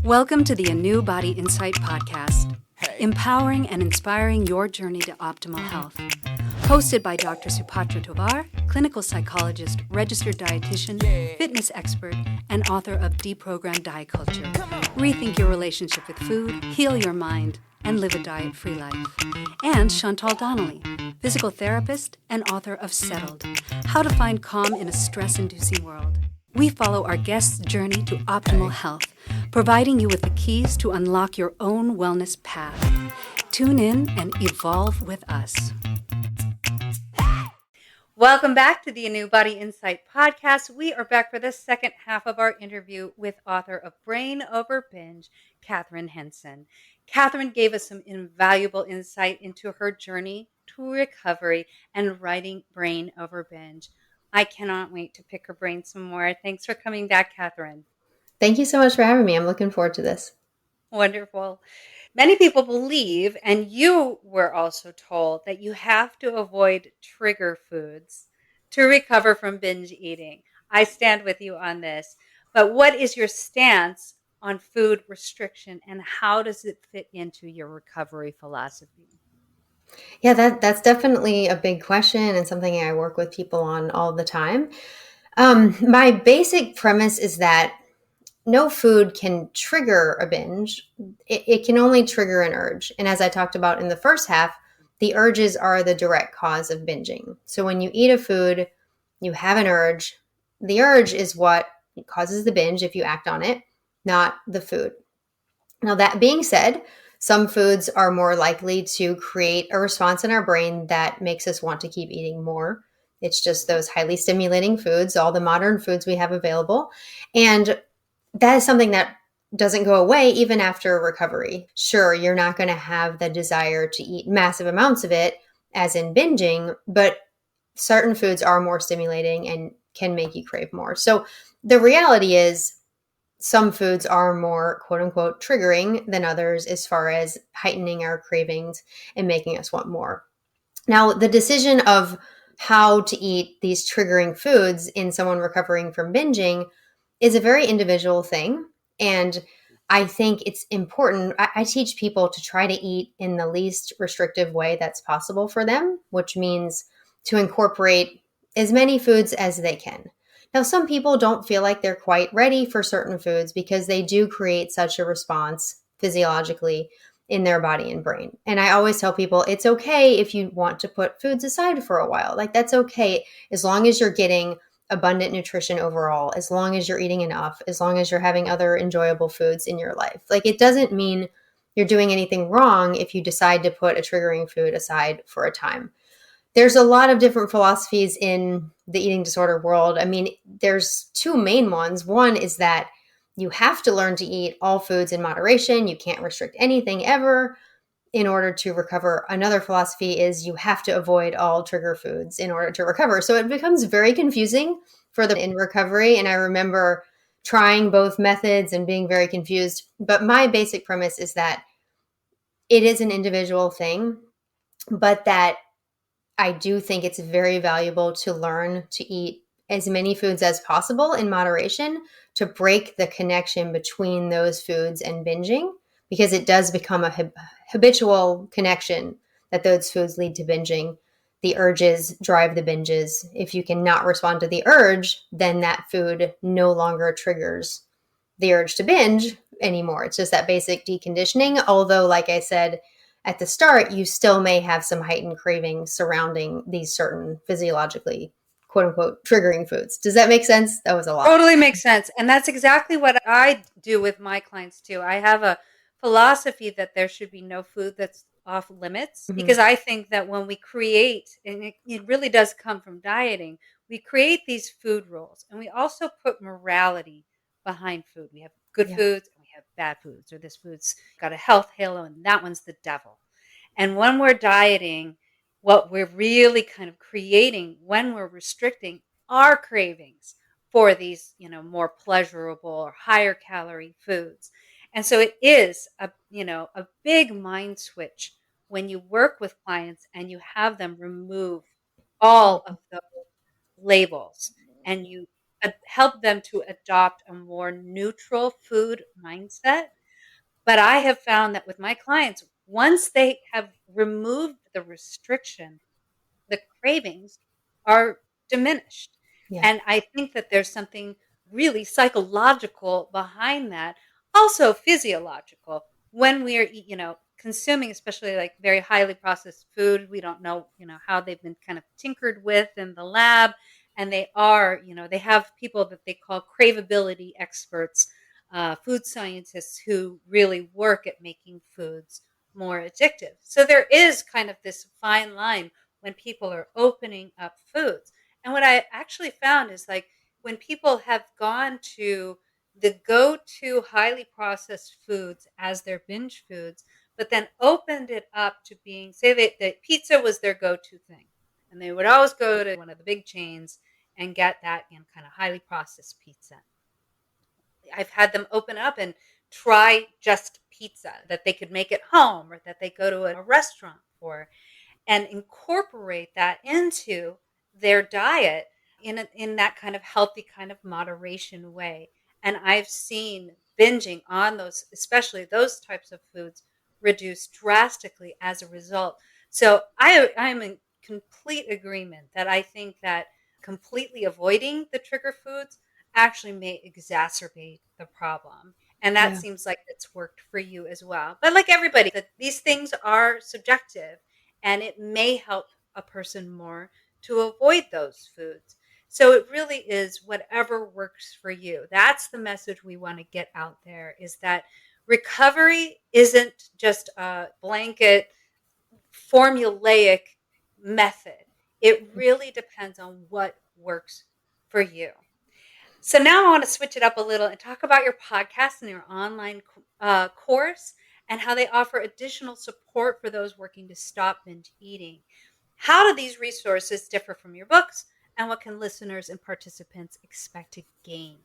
Welcome to the ANEW Insight Podcast, empowering and inspiring your journey to optimal health. Hosted by Dr. Supatra Tovar, clinical psychologist, registered dietitian, fitness expert, and author of Deprogrammed Diet Culture. Rethink your relationship with food, heal your mind, and live a diet-free life. And Chantal Donnelly, physical therapist and author of Settled, How to Find Calm in a Stress-Inducing World. We follow our guests' journey to optimal health, providing you with the keys to unlock your own wellness path. Tune in and evolve with us. Welcome back to the ANEW Insight Podcast. We are back for the second half of our interview with author of Brain Over Binge, Kathryn Hansen. Kathryn gave us some invaluable insight into her journey to recovery and writing Brain Over Binge. I cannot wait to pick her brain some more. Thanks for coming back, Kathryn. Thank you so much for having me. I'm looking forward to this. Wonderful. Many people believe, and you were also told, that you have to avoid trigger foods to recover from binge eating. I stand with you on this. But what is your stance on food restriction, and how does it fit into your recovery philosophy? Yeah, that's definitely a big question and something I work with people on all the time. My basic premise is that no food can trigger a binge. It can only trigger an urge. And as I talked about in the first half, the urges are the direct cause of binging. So when you eat a food, you have an urge. The urge is what causes the binge if you act on it, not the food. Now, that being said, some foods are more likely to create a response in our brain that makes us want to keep eating more. It's just those highly stimulating foods, all the modern foods we have available. And that is something that doesn't go away even after recovery. Sure, you're not going to have the desire to eat massive amounts of it, as in binging, but certain foods are more stimulating and can make you crave more. So the reality is, some foods are more quote unquote triggering than others as far as heightening our cravings and making us want more. Now, the decision of how to eat these triggering foods in someone recovering from binging is a very individual thing. And I think it's important. I teach people to try to eat in the least restrictive way that's possible for them, which means to incorporate as many foods as they can. Now, some people don't feel like they're quite ready for certain foods because they do create such a response physiologically in their body and brain. And I always tell people it's okay if you want to put foods aside for a while. Like, that's okay as long as you're getting abundant nutrition overall, as long as you're eating enough, as long as you're having other enjoyable foods in your life. Like, it doesn't mean you're doing anything wrong if you decide to put a triggering food aside for a time. There's a lot of different philosophies in the eating disorder world. I mean, there's two main ones. One is that you have to learn to eat all foods in moderation. You can't restrict anything ever in order to recover. Another philosophy is you have to avoid all trigger foods in order to recover. So it becomes very confusing for them in recovery. And I remember trying both methods and being very confused. But my basic premise is that it is an individual thing, but that I do think it's very valuable to learn to eat as many foods as possible in moderation to break the connection between those foods and binging, because it does become a habitual connection that those foods lead to binging. The urges drive the binges. If you cannot respond to the urge, then that food no longer triggers the urge to binge anymore. It's just that basic deconditioning. Although, like I said at the start, you still may have some heightened cravings surrounding these certain physiologically, quote unquote, triggering foods. Does that make sense? That was a lot. Totally makes sense. And that's exactly what I do with my clients too. I have a philosophy that there should be no food that's off limits, because I think that when we create, and it really does come from dieting, we create these food rules and we also put morality behind food. We have good foods and we have bad foods, or this food's got a health halo and that one's the devil. And when we're dieting, what we're really kind of creating when we're restricting our cravings for these, more pleasurable or higher calorie foods. And so it is a big mind switch when you work with clients and you have them remove all of those labels and you help them to adopt a more neutral food mindset But I have found that with my clients, once they have removed the restriction, the cravings are diminished. Yeah. And I think that there's something really psychological behind that, also physiological. When we are, consuming, especially like very highly processed food, we don't know, how they've been kind of tinkered with in the lab. And they are, they have people that they call craveability experts, food scientists who really work at making foods more addictive. So there is kind of this fine line when people are opening up foods. And what I actually found is like when people have gone to the go to highly processed foods as their binge foods, but then opened it up to being, say that pizza was their go to thing. And they would always go to one of the big chains and get that kind of highly processed pizza. I've had them open up and try just pizza that they could make at home or that they go to a restaurant for and incorporate that into their diet in that kind of healthy kind of moderation way. And I've seen binging on those, especially those types of foods, reduce drastically as a result. So I'm in complete agreement that I think that completely avoiding the trigger foods actually may exacerbate the problem. And that Yeah. seems like it's worked for you as well. But like everybody, that these things are subjective and it may help a person more to avoid those foods. So it really is whatever works for you. That's the message we want to get out there, is that recovery isn't just a blanket formulaic method. It really depends on what works for you. So now I want to switch it up a little and talk about your podcast and your online course and how they offer additional support for those working to stop binge eating. How do these resources differ from your books, and what can listeners and participants expect to gain?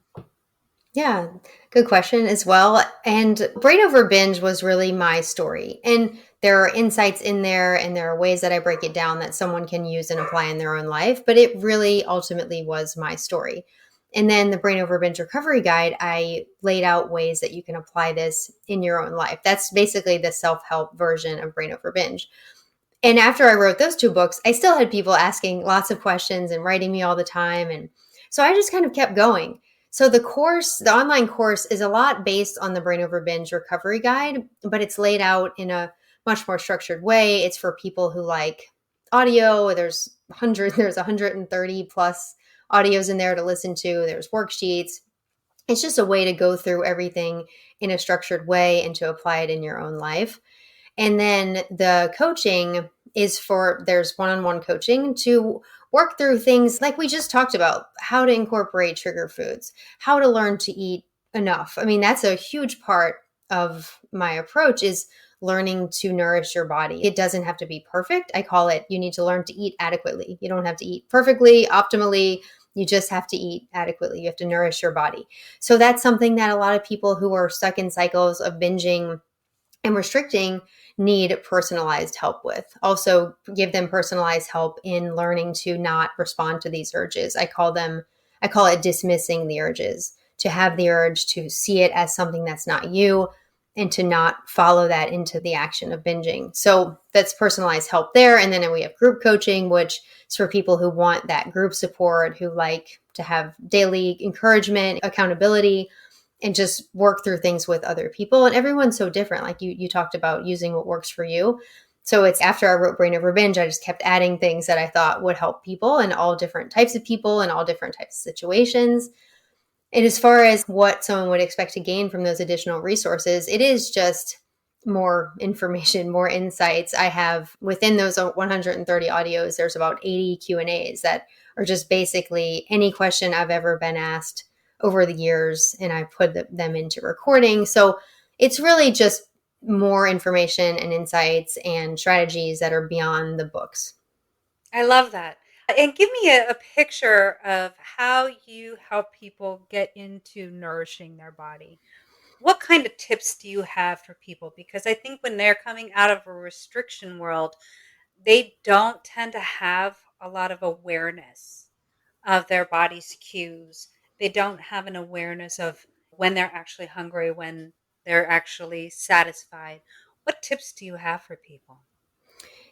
Yeah, good question as well. And Brain Over Binge was really my story. And there are insights in there, and there are ways that I break it down that someone can use and apply in their own life. But it really ultimately was my story. And then the Brain Over Binge Recovery Guide, I laid out ways that you can apply this in your own life. That's basically the self help version of Brain Over Binge. And after I wrote those two books, I still had people asking lots of questions and writing me all the time. And so I just kind of kept going. So the online course is a lot based on the Brain Over Binge recovery guide, but it's laid out in a much more structured way. It's for people who like audio. There's 130 plus audios in there to listen to. There's worksheets. It's just a way to go through everything in a structured way and to apply it in your own life. And then the coaching is there's one-on-one coaching to work through things like we just talked about, how to incorporate trigger foods, how to learn to eat enough. I mean, that's a huge part of my approach, is learning to nourish your body. It doesn't have to be perfect. I call it, you need to learn to eat adequately. You don't have to eat perfectly, optimally. You just have to eat adequately. You have to nourish your body. So that's something that a lot of people who are stuck in cycles of binging and restricting need personalized help with. Also, give them personalized help in learning to not respond to these urges. I call it dismissing the urges, to have the urge to see it as something that's not you and to not follow that into the action of binging. So that's personalized help there. And then we have group coaching, which is for people who want that group support, who like to have daily encouragement, accountability, and just work through things with other people. And everyone's so different. Like you talked about using what works for you. So it's after I wrote Brain Over Binge, I just kept adding things that I thought would help people, and all different types of people and all different types of situations. And as far as what someone would expect to gain from those additional resources, it is just more information, more insights. I have within those 130 audios, there's about 80 Q&As that are just basically any question I've ever been asked over the years, and I put them into recording. So it's really just more information and insights and strategies that are beyond the books. I love that. And give me a picture of how you help people get into nourishing their body. What kind of tips do you have for people? Because I think when they're coming out of a restriction world, they don't tend to have a lot of awareness of their body's cues. They don't have an awareness of when they're actually hungry, when they're actually satisfied. What tips do you have for people?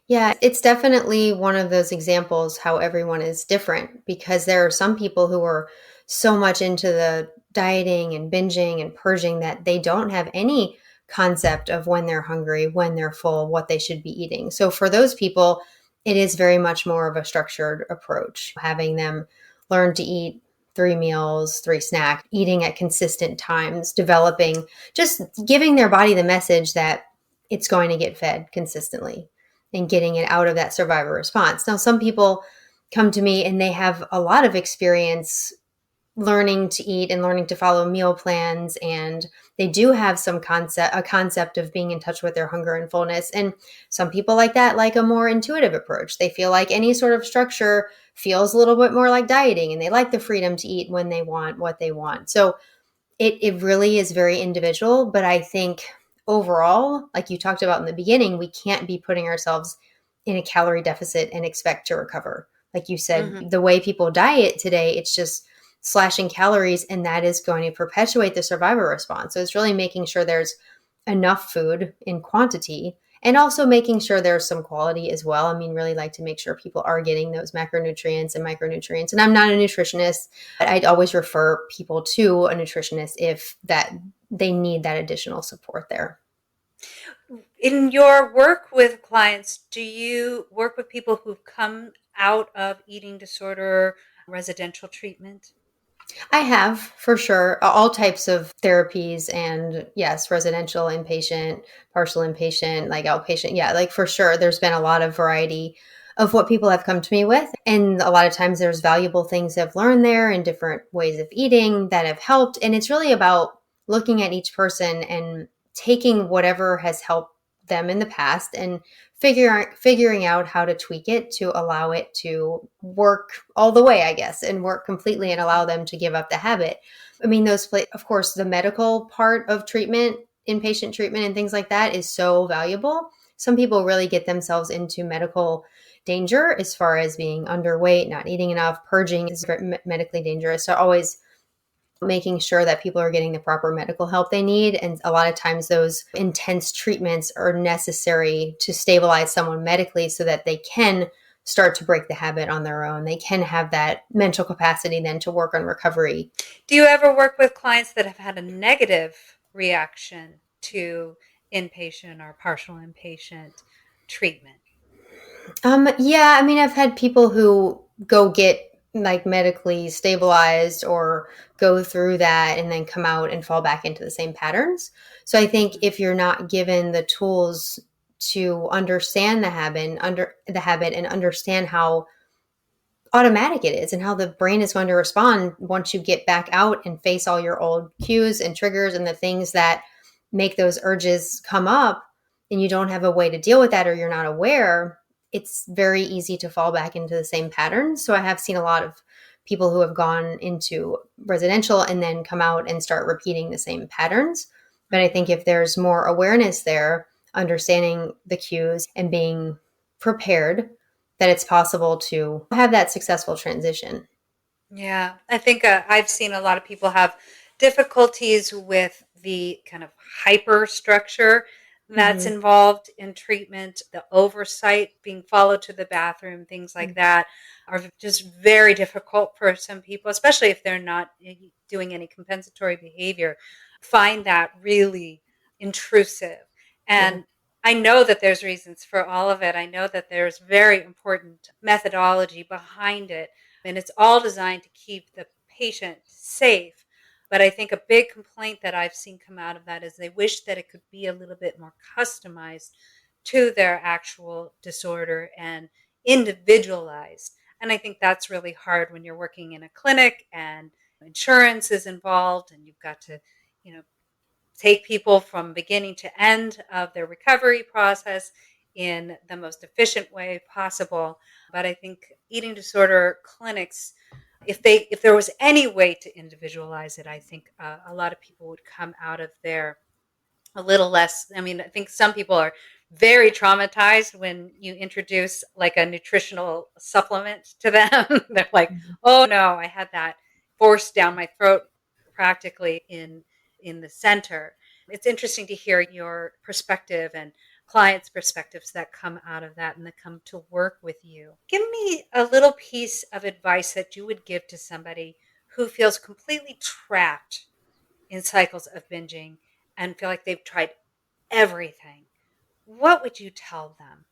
Yeah, it's definitely one of those examples how everyone is different because there are some people who are so much into the dieting and binging and purging that they don't have any concept of when they're hungry, when they're full, what they should be eating. So for those people, it is very much more of a structured approach, having them learn to eat 3 meals, 3 snacks, eating at consistent times, developing, just giving their body the message that it's going to get fed consistently and getting it out of that survivor response. Now, some people come to me and they have a lot of experience learning to eat and learning to follow meal plans, and they do have a concept of being in touch with their hunger and fullness. And some people like that, like a more intuitive approach. They feel like any sort of structure feels a little bit more like dieting, and they like the freedom to eat when they want what they want. So it really is very individual, but I think overall, like you talked about in the beginning, we can't be putting ourselves in a calorie deficit and expect to recover. Like you said, Hmm. the way people diet today, it's just slashing calories, and that is going to perpetuate the survivor response. So it's really making sure there's enough food in quantity and also making sure there's some quality as well. I mean, really like to make sure people are getting those macronutrients and micronutrients. And I'm not a nutritionist, but I'd always refer people to a nutritionist if that they need that additional support there. In your work with clients, do you work with people who've come out of eating disorder residential treatment? I have for sure all types of therapies, and yes, residential, inpatient, partial inpatient, like outpatient. Yeah, like for sure. There's been a lot of variety of what people have come to me with. And a lot of times there's valuable things I've learned there and different ways of eating that have helped. And it's really about looking at each person and taking whatever has helped them in the past and figuring out how to tweak it to allow it to work all the way, I guess, and work completely and allow them to give up the habit. I mean, of course, the medical part of treatment, inpatient treatment, and things like that is so valuable. Some people really get themselves into medical danger as far as being underweight, not eating enough, purging is medically dangerous. So always making sure that people are getting the proper medical help they need. And a lot of times those intense treatments are necessary to stabilize someone medically so that they can start to break the habit on their own. They can have that mental capacity then to work on recovery. Do you ever work with clients that have had a negative reaction to inpatient or partial inpatient treatment? Yeah, I mean, I've had people who go get like medically stabilized or go through that and then come out and fall back into the same patterns. So I think if you're not given the tools to understand the habit and understand how automatic it is and how the brain is going to respond once you get back out and face all your old cues and triggers and the things that make those urges come up, and you don't have a way to deal with that or you're not aware, it's very easy to fall back into the same patterns. So I have seen a lot of people who have gone into residential and then come out and start repeating the same patterns. But I think if there's more awareness there, understanding the cues and being prepared, that it's possible to have that successful transition. Yeah, I think I've seen a lot of people have difficulties with the kind of hyper structure that's Mm-hmm. involved in treatment, the oversight, being followed to the bathroom, things like that are just very difficult for some people, especially if they're not doing any compensatory behavior. Find that really intrusive. Yeah. And I know that there's reasons for all of it. I know that there's very important methodology behind it, and it's all designed to keep the patient safe. But I think a big complaint that I've seen come out of that is they wish that it could be a little bit more customized to their actual disorder and individualized. And I think that's really hard when you're working in a clinic and insurance is involved and you've got to, you know, take people from beginning to end of their recovery process in the most efficient way possible. But I think eating disorder clinics, if there was any way to individualize it, I think a lot of people would come out of there a little less. I mean, I think some people are very traumatized when you introduce like a nutritional supplement to them. They're like, Mhm. "Oh no, I had that forced down my throat practically in the center." It's interesting to hear your perspective and clients' perspectives that come out of that and that come to work with you. Give me a little piece of advice that you would give to somebody who feels completely trapped in cycles of binging and feel like they've tried everything. What would you tell them?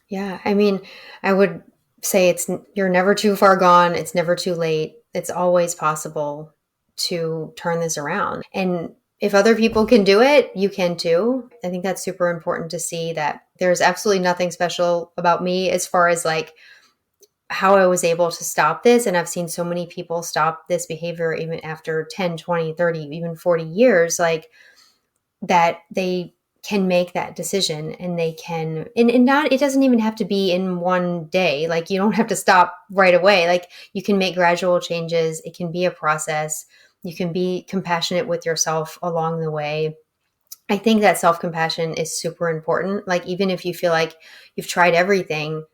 Yeah, I mean, I would say you're never too far gone. It's never too late. It's always possible to turn this around. And if other people can do it, you can too. I think that's super important to see that there's absolutely nothing special about me as far as like how I was able to stop this. And I've seen so many people stop this behavior even after 10, 20, 30, even 40 years, like that they can make that decision and they can, and not, it doesn't even have to be in one day. Like you don't have to stop right away. Like you can make gradual changes. It can be a process. You can be compassionate with yourself along the way. I think that self-compassion is super important. Like even if you feel like you've tried everything,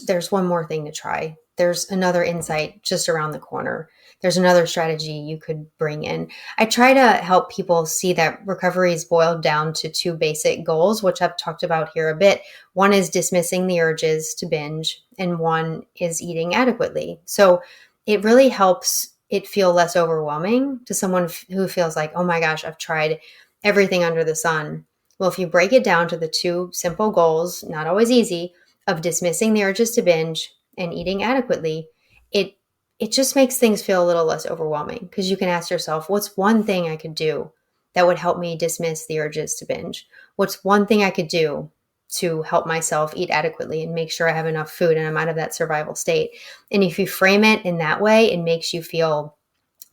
there's one more thing to try. There's another insight just around the corner. There's another strategy you could bring in. I try to help people see that recovery is boiled down to two basic goals, which I've talked about here a bit. One is dismissing the urges to binge, and one is eating adequately. So it really helps it feel less overwhelming to someone who feels like, oh my gosh, I've tried everything under the sun. Well, if you break it down to the two simple goals, not always easy, of dismissing the urges to binge and eating adequately, it it just makes things feel a little less overwhelming because you can ask yourself, what's one thing I could do that would help me dismiss the urges to binge? What's one thing I could do to help myself eat adequately and make sure I have enough food and I'm out of that survival state? And if you frame it in that way, it makes you feel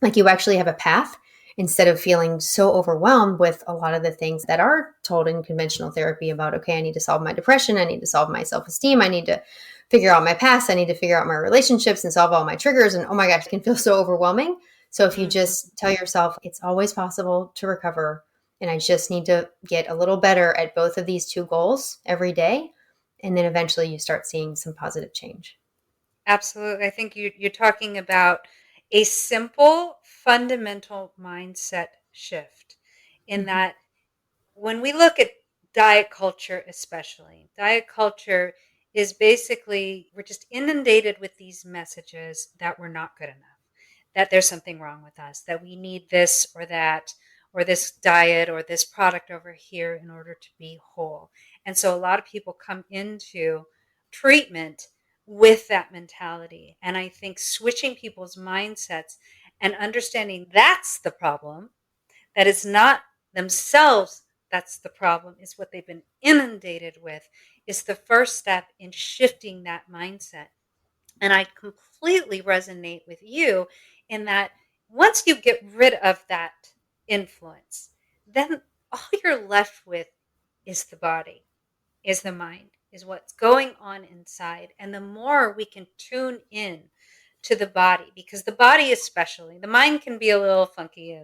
like you actually have a path instead of feeling so overwhelmed with a lot of the things that are told in conventional therapy about, okay, I need to solve my depression. I need to solve my self-esteem. I need to figure out my past. I need to figure out my relationships and solve all my triggers. And oh my gosh, it can feel so overwhelming. So if you Mhm. just tell yourself it's always possible to recover, and I just need to get a little better at both of these two goals every day, and then eventually you start seeing some positive change. Absolutely. I think you're talking about a simple, fundamental mindset shift in Mhm. that when we look at diet culture, especially, diet culture is basically, we're just inundated with these messages that we're not good enough, that there's something wrong with us, that we need this or that, or this diet or this product over here in order to be whole. And so a lot of people come into treatment with that mentality. And I think switching people's mindsets and understanding that's the problem, that it's not themselves that's the problem, is what they've been inundated with, is the first step in shifting that mindset. And I completely resonate with you in that once you get rid of that influence, then all you're left with is the body, is the mind, is what's going on inside. And the more we can tune in to the body, because the body, especially, the mind can be a little funky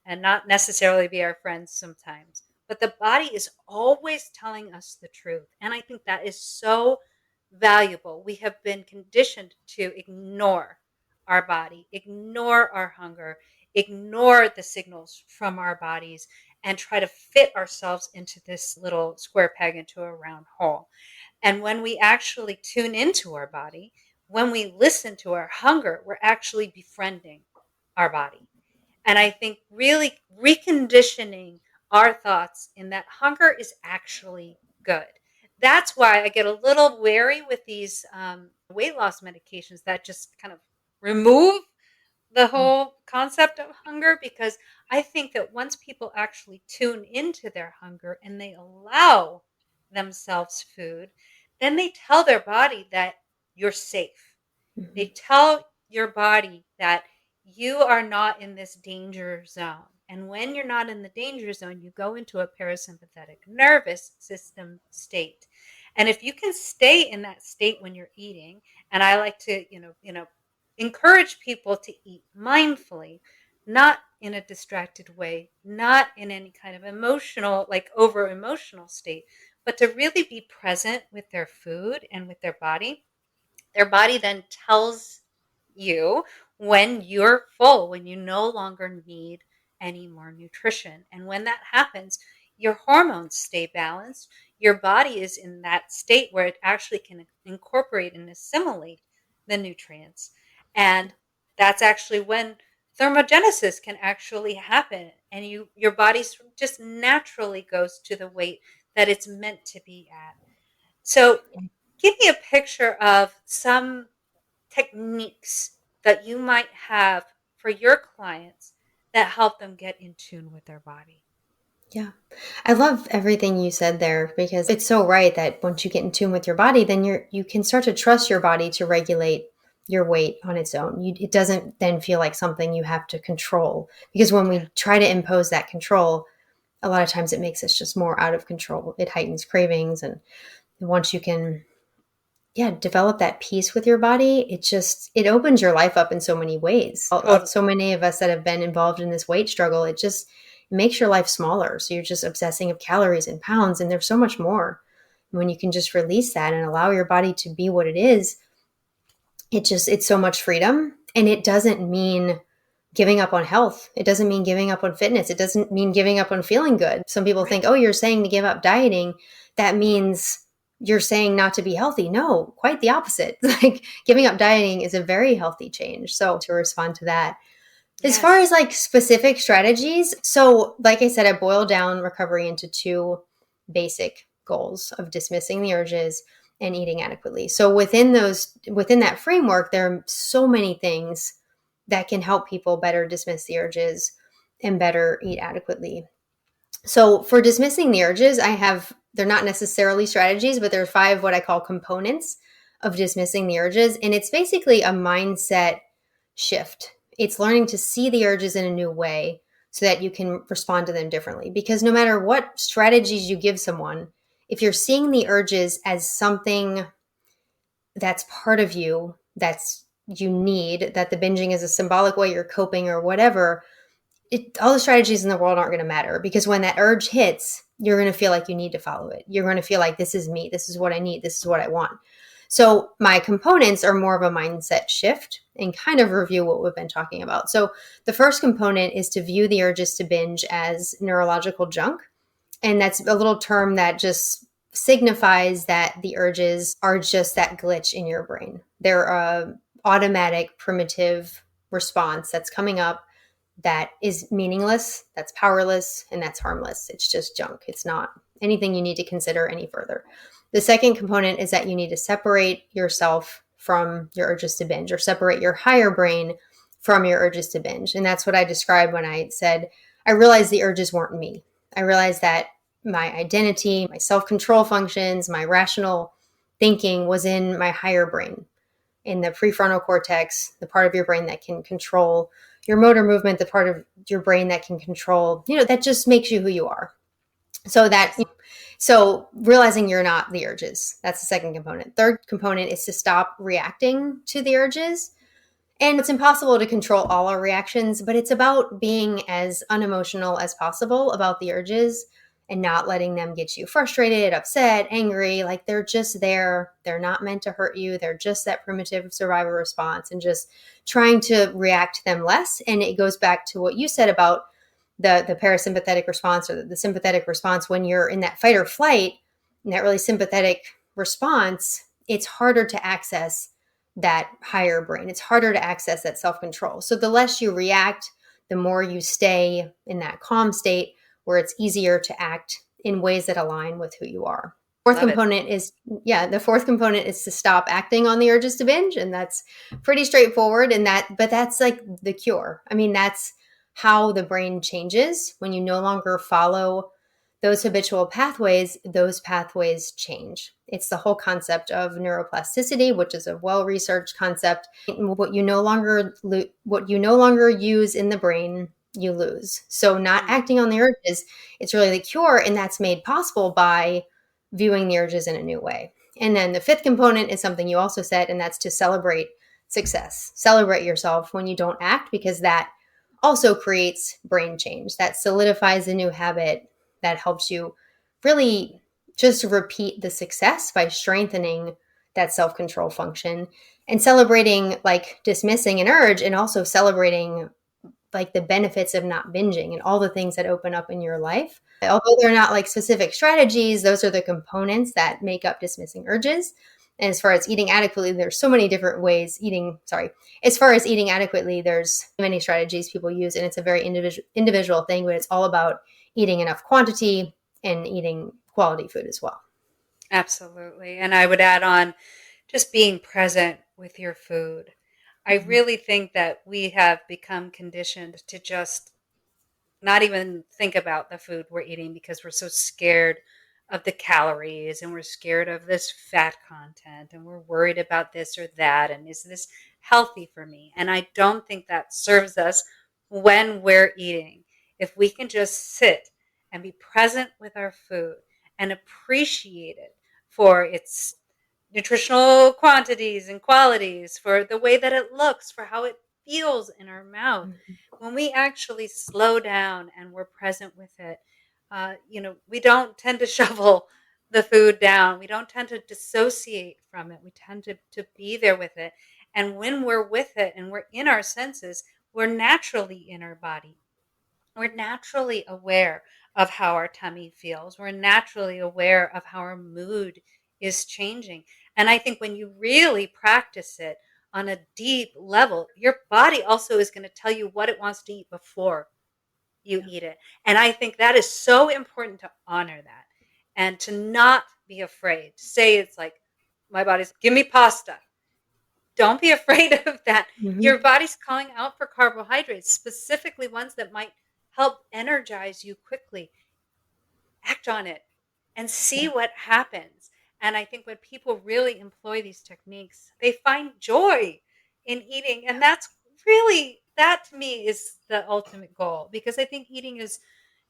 and not necessarily be our friends sometimes. But the body is always telling us the truth. And I think that is so valuable. We have been conditioned to ignore our body, ignore our hunger, ignore the signals from our bodies, and try to fit ourselves into this little square peg into a round hole. And when we actually tune into our body, when we listen to our hunger, we're actually befriending our body. And I think really reconditioning our thoughts in that hunger is actually good. That's why I get a little wary with these weight loss medications that just kind of remove the whole concept of hunger, because I think that once people actually tune into their hunger and they allow themselves food, then they tell their body that you're safe. They Mhm. tell your body that you are not in this danger zone. And when you're not in the danger zone, you go into a parasympathetic nervous system state. And if you can stay in that state when you're eating, and I like to, encourage people to eat mindfully, not in a distracted way, not in any kind of emotional, like over emotional state, but to really be present with their food and with their body then tells you when you're full, when you no longer need any more nutrition. And when that happens, your hormones stay balanced. Your body is in that state where it actually can incorporate and assimilate the nutrients. And that's actually when thermogenesis can actually happen, and your body just naturally goes to the weight that it's meant to be at. So give me a picture of some techniques that you might have for your clients that help them get in tune with their body. Yeah. I love everything you said there, because it's so right that once you get in tune with your body, then you can start to trust your body to regulate your weight on its own. It doesn't then feel like something you have to control, because when we try to impose that control, a lot of times it makes us just more out of control. It heightens cravings. And once you can, develop that peace with your body, it opens your life up in so many ways. Totally. So many of us that have been involved in this weight struggle, it makes your life smaller. So you're just obsessing of calories and pounds, and there's so much more. When you can just release that and allow your body to be what it is, it's so much freedom. And it doesn't mean giving up on health. It doesn't mean giving up on fitness. It doesn't mean giving up on feeling good. Some people think, oh, you're saying to give up dieting, that means you're saying not to be healthy. No, quite the opposite. Like, giving up dieting is a very healthy change. So to respond to that, as far as like specific strategies, so like I said, I boiled down recovery into two basic goals of dismissing the urges and eating adequately. So within that framework, there are so many things that can help people better dismiss the urges and better eat adequately. So for dismissing the urges, they're not necessarily strategies, but there are 5 what I call components of dismissing the urges. And it's basically a mindset shift. It's learning to see the urges in a new way so that you can respond to them differently. Because no matter what strategies you give someone, if you're seeing the urges as something that's part of you, you need, that the binging is a symbolic way you're coping or whatever, all the strategies in the world aren't going to matter, because when that urge hits, you're going to feel like you need to follow it. You're going to feel like, this is me. This is what I need. This is what I want. So my components are more of a mindset shift and kind of review what we've been talking about. So the first component is to view the urges to binge as neurological junk. And that's a little term that just signifies that the urges are just that glitch in your brain. They're a automatic primitive response that's coming up that is meaningless, that's powerless, and that's harmless. It's just junk. It's not anything you need to consider any further. The second component is that you need to separate yourself from your urges to binge, or separate your higher brain from your urges to binge. And that's what I described when I said, I realized the urges weren't me. I realized that my identity, my self-control functions, my rational thinking was in my higher brain, in the prefrontal cortex, the part of your brain that can control your motor movement, the part of your brain that can control, that just makes you who you are. So realizing you're not the urges, that's the second component. Third component is to stop reacting to the urges. And it's impossible to control all our reactions, but it's about being as unemotional as possible about the urges and not letting them get you frustrated, upset, angry. Like, they're just there. They're not meant to hurt you. They're just that primitive survival response, and just trying to react to them less. And it goes back to what you said about the parasympathetic response, or the sympathetic response. When you're in that fight or flight, in that really sympathetic response, it's harder to access that higher brain. It's harder to access that self-control. So the less you react, the more you stay in that calm state where it's easier to act in ways that align with who you are. The fourth component is to stop acting on the urges to binge. And that's pretty straightforward. But that's like the cure. I mean, that's how the brain changes. When you no longer follow those habitual pathways, those pathways change. It's the whole concept of neuroplasticity, which is a well-researched concept. What you no longer use in the brain, you lose. So not acting on the urges, it's really the cure. And that's made possible by viewing the urges in a new way. And then the fifth component is something you also said, and that's to celebrate success. Celebrate yourself when you don't act, because that also creates brain change. That solidifies a new habit that helps you really just repeat the success by strengthening that self-control function, and celebrating, like dismissing an urge, and also celebrating like the benefits of not binging and all the things that open up in your life. Although they're not like specific strategies, those are the components that make up dismissing urges. And as far as eating adequately, there's so many different ways as far as eating adequately, there's many strategies people use, and it's a very individual thing, but it's all about eating enough quantity and eating quality food as well. Absolutely. And I would add on just being present with your food. I really think that we have become conditioned to just not even think about the food we're eating because we're so scared of the calories and we're scared of this fat content and we're worried about this or that. And is this healthy for me? And I don't think that serves us when we're eating. If we can just sit and be present with our food and appreciate it for its nutritional quantities and qualities, for the way that it looks, for how it feels in our mouth. When we actually slow down and we're present with it, we don't tend to shovel the food down. We don't tend to dissociate from it. We tend to be there with it. And when we're with it and we're in our senses, we're naturally in our body. We're naturally aware of how our tummy feels. We're naturally aware of how our mood is changing. And I think when you really practice it on a deep level, your body also is going to tell you what it wants to eat before you eat it. And I think that is so important to honor that and to not be afraid. To say it's like, my body's, give me pasta. Don't be afraid of that. Your body's calling out for carbohydrates, specifically ones that might help energize you quickly. Act on it and see what happens. And I think when people really employ these techniques, they find joy in eating. And that to me is the ultimate goal, because I think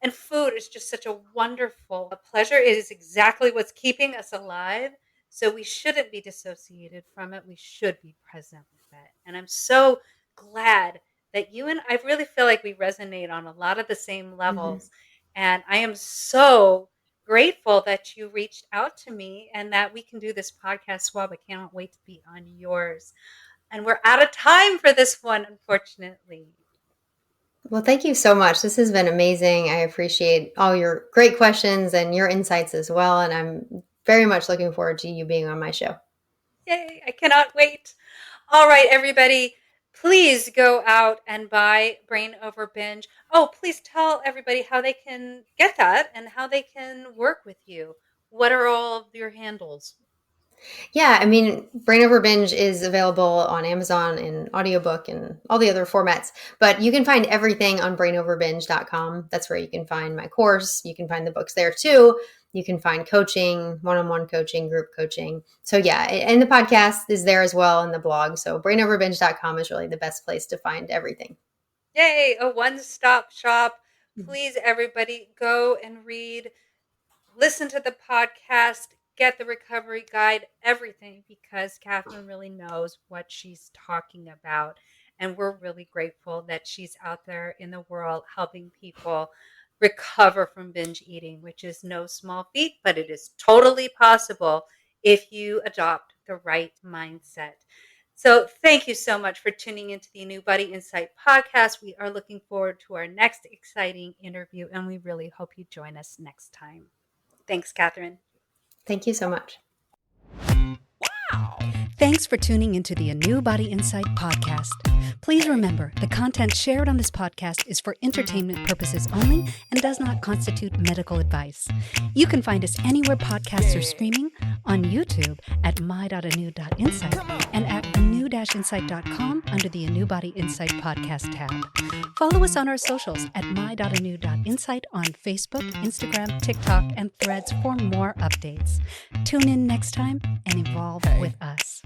and food is just such a wonderful pleasure. It is exactly what's keeping us alive. So we shouldn't be dissociated from it. We should be present with it. And I'm so glad that you and I really feel like we resonate on a lot of the same levels. And I am so grateful that you reached out to me and that we can do this podcast swap. I cannot wait to be on yours. And we're out of time for this one, unfortunately. Well, thank you so much. This has been amazing. I appreciate all your great questions and your insights as well. And I'm very much looking forward to you being on my show. Yay, I cannot wait. All right, everybody, please go out and buy Brain Over Binge. Oh, please tell everybody how they can get that and how they can work with you. What are all of your handles? Yeah, I mean, Brain Over Binge is available on Amazon in audiobook and all the other formats, but you can find everything on brainoverbinge.com. That's where you can find my course. You can find the books there too. You can find coaching, one-on-one coaching, group coaching. So yeah, and the podcast is there as well, and the blog. So brainoverbinge.com is really the best place to find everything. Yay, a one-stop shop. Please, everybody, go and read, listen to the podcast, get the recovery guide, everything, because Kathryn really knows what she's talking about. And we're really grateful that she's out there in the world helping people recover from binge eating, which is no small feat, but it is totally possible if you adopt the right mindset. So thank you so much for tuning into the ANEW Insight Podcast. We are looking forward to our next exciting interview, and we really hope you join us next time. Thanks, Kathryn. Thank you so much. Thanks for tuning into the ANEW Insight Podcast. Please remember, the content shared on this podcast is for entertainment purposes only and does not constitute medical advice. You can find us anywhere podcasts are streaming, on YouTube at my.anew.insight and at anew-insight.com under the ANEW Insight Podcast tab. Follow us on our socials at my.anew.insight on Facebook, Instagram, TikTok, and Threads for more updates. Tune in next time and evolve with us.